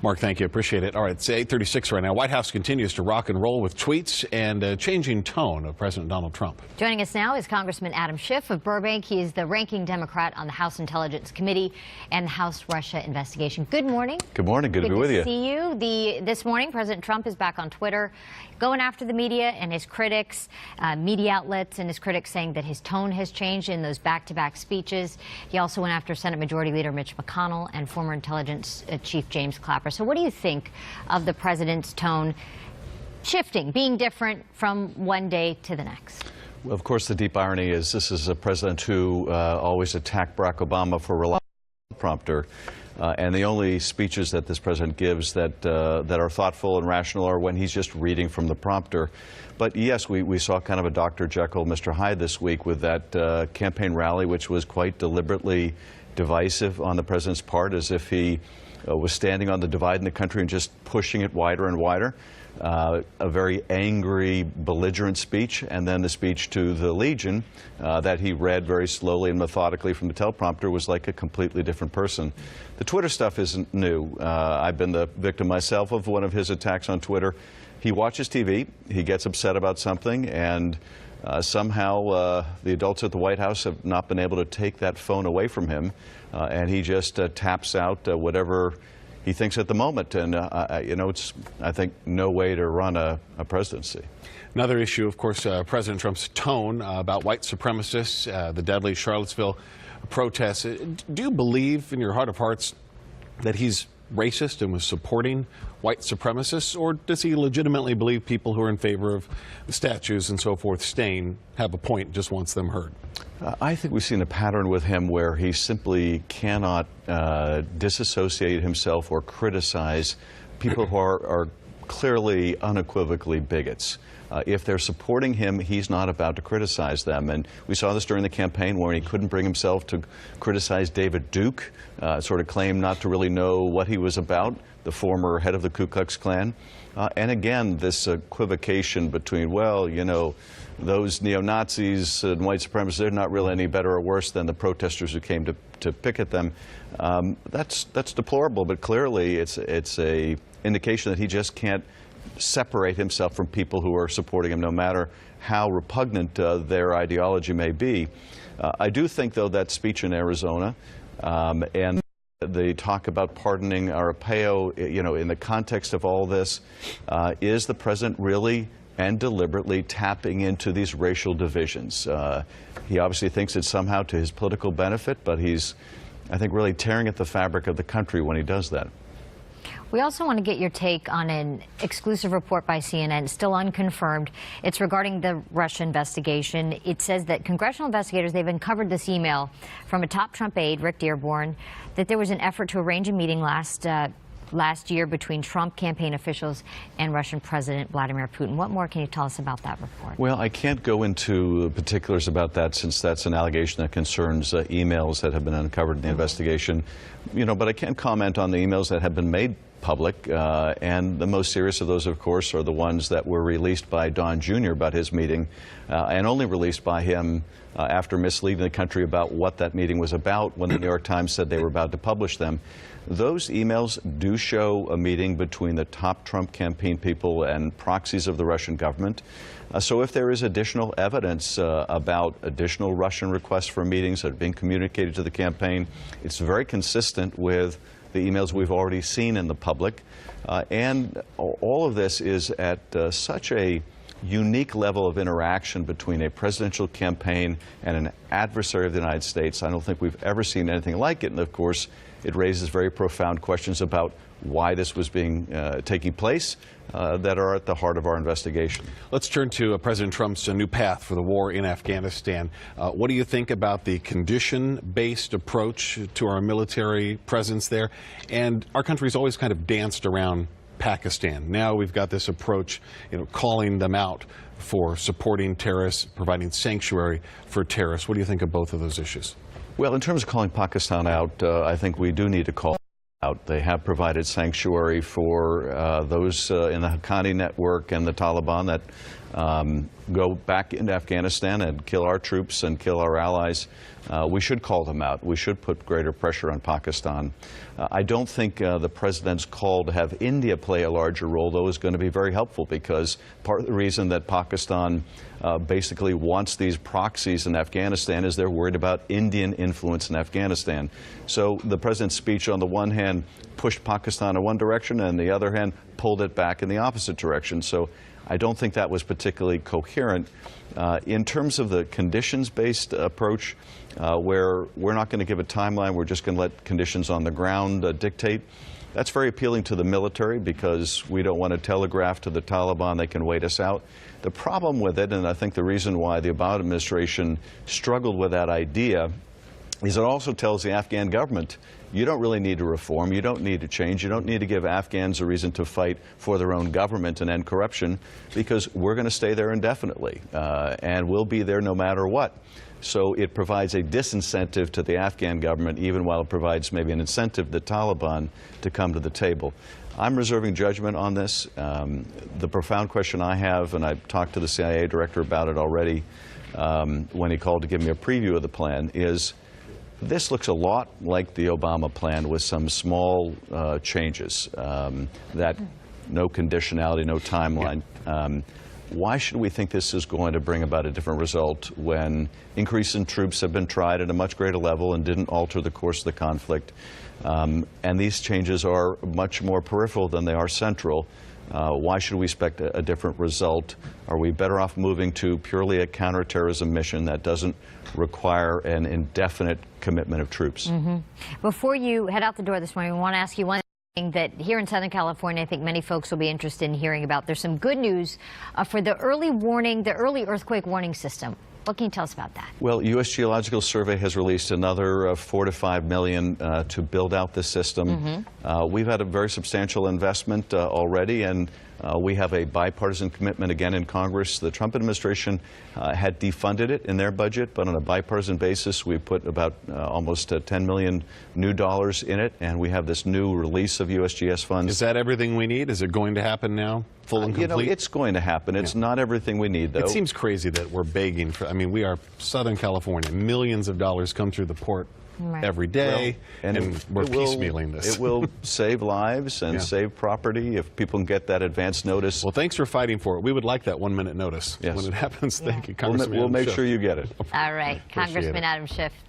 Mark, thank you. Appreciate it. All right, it's 8:36 right now. White House continues to rock and roll with tweets and a changing tone of President Donald Trump. Joining us now is Congressman Adam Schiff of Burbank. He is the ranking Democrat on the House Intelligence Committee and the House Russia investigation. Good morning. Good morning. Good to be with you. Good to see you. This morning, President Trump is back on Twitter, going after the media and his critics, media outlets and his critics, saying that his tone has changed in those back-to-back speeches. He also went after Senate Majority Leader Mitch McConnell and former Intelligence Chief James Clapper. So what do you think of the president's tone shifting, being different from one day to the next? Well, of course, the deep irony is this is a president who always attacked Barack Obama for relying on the prompter. And the only speeches that this president gives that are thoughtful and rational are when he's just reading from the prompter. But yes, we saw kind of a Dr. Jekyll, Mr. Hyde this week with that campaign rally, which was quite deliberately divisive on the president's part, as if he was standing on the divide in the country and just pushing it wider and wider. A very angry, belligerent speech, and then the speech to the Legion that he read very slowly and methodically from the teleprompter was like a completely different person. The Twitter stuff isn't new. I've been the victim myself of one of his attacks on Twitter. He watches TV, he gets upset about something, and somehow the adults at the White House have not been able to take that phone away from him, and he just taps out whatever he thinks at the moment, and you know, it's, I think, no way to run a presidency. Another issue, of course, President Trump's tone about white supremacists, the deadly Charlottesville protests. Do you believe in your heart of hearts that he's racist and was supporting white supremacists, or does he legitimately believe people who are in favor of the statues and so forth staying have a point, just wants them heard? I think we've seen a pattern with him where he simply cannot disassociate himself or criticize people who are clearly, unequivocally bigots. If they're supporting him, he's not about to criticize them. And we saw this during the campaign where he couldn't bring himself to criticize David Duke, sort of claimed not to really know what he was about, the former head of the Ku Klux Klan. And again, this equivocation between, well, you know, those neo-Nazis and white supremacists, they're not really any better or worse than the protesters who came to picket them. That's deplorable, but clearly it's a indication that he just can't separate himself from people who are supporting him, no matter how repugnant their ideology may be. I do think, though, that speech in Arizona and the talk about pardoning Arpaio, you know, in the context of all this, is the president really and deliberately tapping into these racial divisions? He obviously thinks it's somehow to his political benefit, but he's, I think, really tearing at the fabric of the country when he does that. We also want to get your take on an exclusive report by CNN, still unconfirmed. It's regarding the Russia investigation. It says that congressional investigators, they've uncovered this email from a top Trump aide, Rick Dearborn, that there was an effort to arrange a meeting last year between Trump campaign officials and Russian President Vladimir Putin. What more can you tell us about that report? Well, I can't go into particulars about that, since that's an allegation that concerns emails that have been uncovered in the investigation. You know, but I can comment on the emails that have been made public, and the most serious of those, of course, are the ones that were released by Don Jr. about his meeting, and only released by him after misleading the country about what that meeting was about when the New York Times said they were about to publish them. Those emails do show a meeting between the top Trump campaign people and proxies of the Russian government. So if there is additional evidence about additional Russian requests for meetings that are being communicated to the campaign, it's very consistent with the emails we've already seen in the public. And all of this is at such a unique level of interaction between a presidential campaign and an adversary of the United States. I don't think we've ever seen anything like it. And of course, it raises very profound questions about why this was taking place that are at the heart of our investigation. Let's turn to President Trump's new path for the war in Afghanistan. What do you think about the condition-based approach to our military presence there? And our country's always kind of danced around Pakistan. Now we've got this approach, you know, calling them out for supporting terrorists, providing sanctuary for terrorists. What do you think of both of those issues? Well, in terms of calling Pakistan out, I think we do need to call out. They have provided sanctuary for those in the Haqqani network and the Taliban that go back into Afghanistan and kill our troops and kill our allies, we should call them out. We should put greater pressure on Pakistan. I don't think the president's call to have India play a larger role, though, is going to be very helpful, because part of the reason that Pakistan basically wants these proxies in Afghanistan is they're worried about Indian influence in Afghanistan. So the president's speech, on the one hand, pushed Pakistan in one direction, and on the other hand, pulled it back in the opposite direction. So I don't think that was particularly coherent. In terms of the conditions-based approach, where we're not going to give a timeline, we're just going to let conditions on the ground dictate, that's very appealing to the military, because we don't want to telegraph to the Taliban they can wait us out. The problem with it, and I think the reason why the Obama administration struggled with that idea, is it also tells the Afghan government, you don't really need to reform, you don't need to change, you don't need to give Afghans a reason to fight for their own government and end corruption, because we're going to stay there indefinitely, and we'll be there no matter what. So it provides a disincentive to the Afghan government, even while it provides maybe an incentive to the Taliban to come to the table. I'm reserving judgment on this. The profound question I have, and I've talked to the CIA director about it already when he called to give me a preview of the plan, is this looks a lot like the Obama plan, with some small changes, that no conditionality, no timeline. Yeah. Why should we think this is going to bring about a different result when increase in troops have been tried at a much greater level and didn't alter the course of the conflict? And these changes are much more peripheral than they are central. Why should we expect a different result? Are we better off moving to purely a counterterrorism mission that doesn't require an indefinite commitment of troops? Mm-hmm. Before you head out the door this morning, we want to ask you one thing that here in Southern California, I think many folks will be interested in hearing about. There's some good news for the early warning, the early earthquake warning system. What can you tell us about that? Well, U.S. Geological Survey has released another $4 to $5 million to build out the system. Mm-hmm. We've had a very substantial investment already, and we have a bipartisan commitment again in Congress. The Trump administration had defunded it in their budget, but on a bipartisan basis, we put about almost $10 million new dollars in it, and we have this new release of USGS funds. Is that everything we need? Is it going to happen now? Full and complete? You know, it's going to happen. It's not everything we need, though. It seems crazy that we're begging for, I mean, we are Southern California. Millions of dollars come through the port every day, well, and we're piecemealing this. It will save lives and save property if people can get that advance notice. Well, thanks for fighting for it. We would like that 1 minute notice when it happens. Thank you, Congressman. We'll make sure you get it. All right, Congressman Adam Schiff.